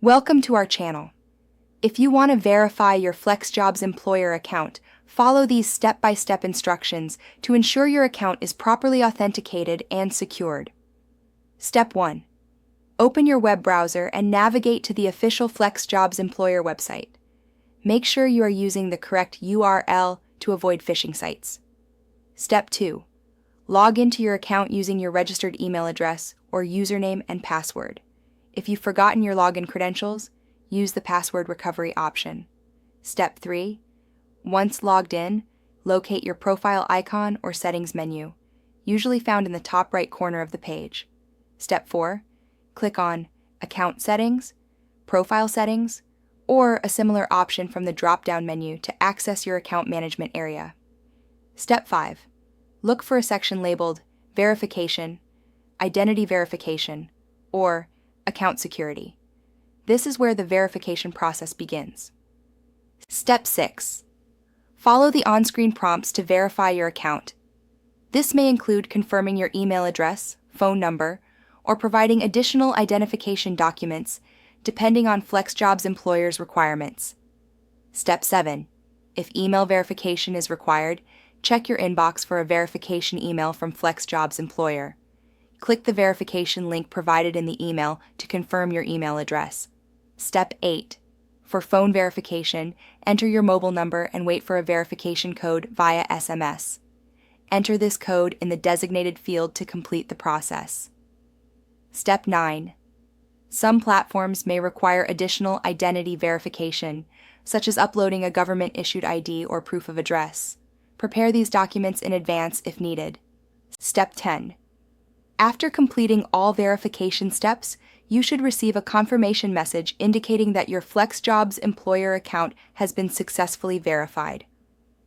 Welcome to our channel. If you want to verify your FlexJobs employer account, follow these step-by-step instructions to ensure your account is properly authenticated and secured. Step 1. Open your web browser and navigate to the official FlexJobs employer website. Make sure you are using the correct URL to avoid phishing sites. Step 2. Log into your account using your registered email address or username and password. If you've forgotten your login credentials, use the password recovery option. Step 3. Once logged in, locate your profile icon or settings menu, usually found in the top right corner of the page. Step 4. Click on Account Settings, Profile Settings, or a similar option from the drop-down menu to access your account management area. Step 5. Look for a section labeled Verification, Identity Verification, or Account Security. This is where the verification process begins. Step 6. Follow the on-screen prompts to verify your account. This may include confirming your email address, phone number, or providing additional identification documents depending on FlexJobs employer's requirements. Step 7. If email verification is required, check your inbox for a verification email from FlexJobs employer. Click the verification link provided in the email to confirm your email address. Step 8. For phone verification, enter your mobile number and wait for a verification code via SMS. Enter this code in the designated field to complete the process. Step 9. Some platforms may require additional identity verification, such as uploading a government-issued ID or proof of address. Prepare these documents in advance if needed. Step 10. After completing all verification steps, you should receive a confirmation message indicating that your FlexJobs employer account has been successfully verified.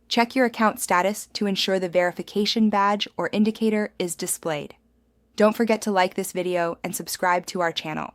Check your account status to ensure the verification badge or indicator is displayed. Don't forget to like this video and subscribe to our channel.